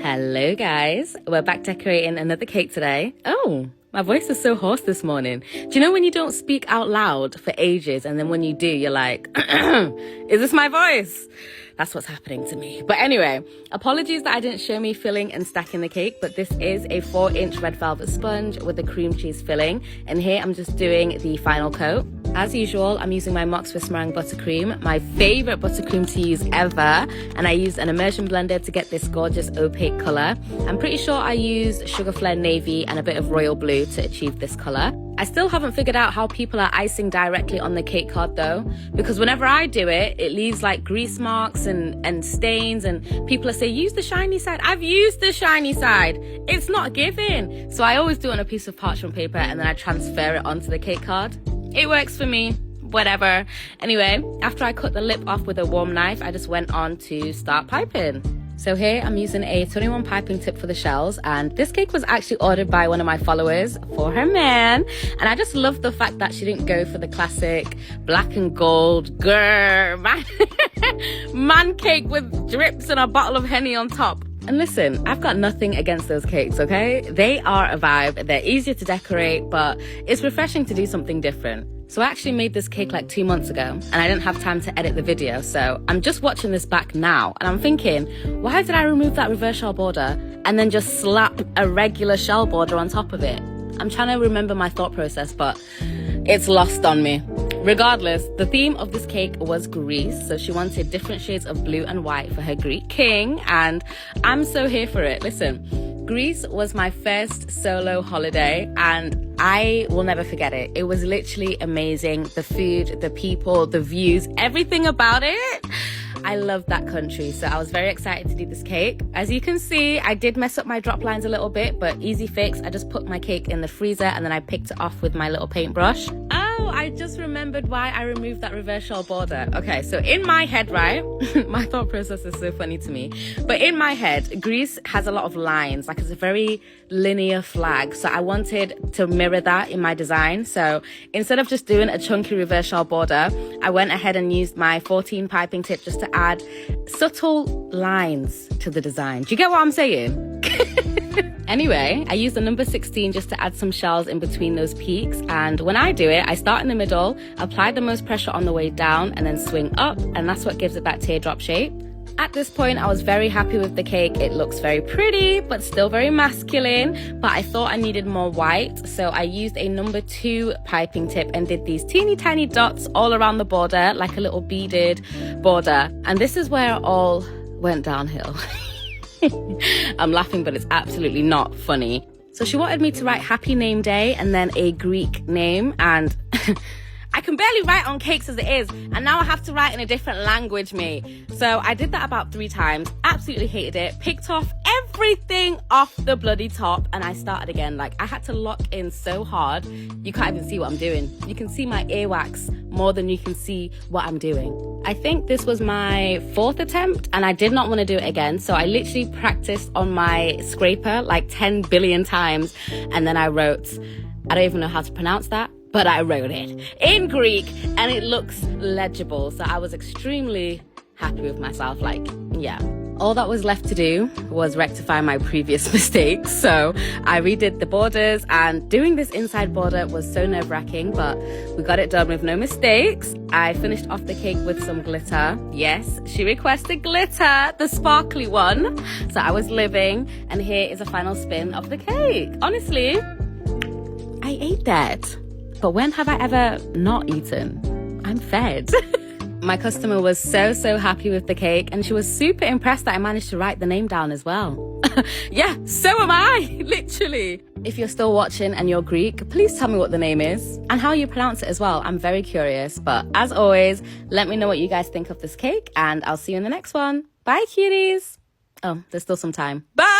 Hello guys, we're back decorating another cake today. Oh, my voice is so hoarse this morning. Do you know when you don't speak out loud for ages and then when you do, you're like, is this my voice? That's what's happening to me. But anyway, apologies that I didn't show me filling and stacking the cake, but this is a 4-inch red velvet sponge with a cream cheese filling. And here I'm just doing the final coat. As usual, I'm using my Mox Swiss meringue buttercream, my favorite buttercream to use ever. And I used an immersion blender to get this gorgeous opaque color. I'm pretty sure I used Sugar Flare Navy and a bit of royal blue to achieve this color. I still haven't figured out how people are icing directly on the cake card though, because whenever I do it, it leaves like grease marks and stains, and people are saying, use the shiny side. I've used the shiny side. It's not giving. So I always do it on a piece of parchment paper and then I transfer it onto the cake card. It works for me, whatever. Anyway, after I cut the lip off with a warm knife, I just went on to start piping. So here I'm using a 21 piping tip for the shells, and this cake was actually ordered by one of my followers for her man, and I just love the fact that she didn't go for the classic black and gold man cake with drips and a bottle of Henny on top. And listen, I've got nothing against those cakes, okay? They are a vibe, they're easier to decorate, but it's refreshing to do something different. So I actually made this cake like 2 months ago and I didn't have time to edit the video. So I'm just watching this back now and I'm thinking, why did I remove that reverse shell border and then just slap a regular shell border on top of it? I'm trying to remember my thought process, but it's lost on me. Regardless, the theme of this cake was Greece. So she wanted different shades of blue and white for her Greek king, and I'm so here for it. Listen, Greece was my first solo holiday and I will never forget it. It was literally amazing. The food, the people, the views, everything about it. I love that country, so I was very excited to do this cake. As you can see, I did mess up my drop lines a little bit, but easy fix. I just put my cake in the freezer and then I picked it off with my little paintbrush. Oh, I just remembered why I removed that reverse shell border. Okay, so in my head, right? My thought process is so funny to me. But in my head, Greece has a lot of lines, like it's a very linear flag. So I wanted to mirror that in my design. So instead of just doing a chunky reverse shell border, I went ahead and used my 14 piping tip just to add subtle lines to the design. Do you get what I'm saying? Anyway, I used the number 16 just to add some shells in between those peaks. And when I do it, I start in the middle, apply the most pressure on the way down and then swing up. And that's what gives it that teardrop shape. At this point, I was very happy with the cake. It looks very pretty, but still very masculine. But I thought I needed more white. So I used a number 2 piping tip and did these teeny tiny dots all around the border, like a little beaded border. And this is where it all went downhill. I'm laughing, but it's absolutely not funny. So she wanted me to write Happy Name Day and then a Greek name, and I can barely write on cakes as it is, and now I have to write in a different language, me. So I did that about 3 times, absolutely hated it, picked off everything off the bloody top, and I started again. Like, I had to lock in so hard, you can't even see what I'm doing. You can see my earwax more than you can see what I'm doing. I think this was my 4th attempt, and I did not want to do it again, so I literally practiced on my scraper like 10 billion times, and then I wrote, I don't even know how to pronounce that, but I wrote it in Greek and it looks legible. So I was extremely happy with myself. Like, yeah. All that was left to do was rectify my previous mistakes. So I redid the borders, and doing this inside border was so nerve-wracking, but we got it done with no mistakes. I finished off the cake with some glitter. Yes, she requested glitter, the sparkly one. So I was living, and here is a final spin of the cake. Honestly, I ate that. But when have I ever not eaten? I'm fed. My customer was so happy with the cake, and she was super impressed that I managed to write the name down as well. Yeah, so am I, literally. If you're still watching and you're Greek, please tell me what the name is and how you pronounce it as well. I'm very curious. But as always, let me know what you guys think of this cake, and I'll see you in the next one. Bye, cuties. Oh, there's still some time. Bye.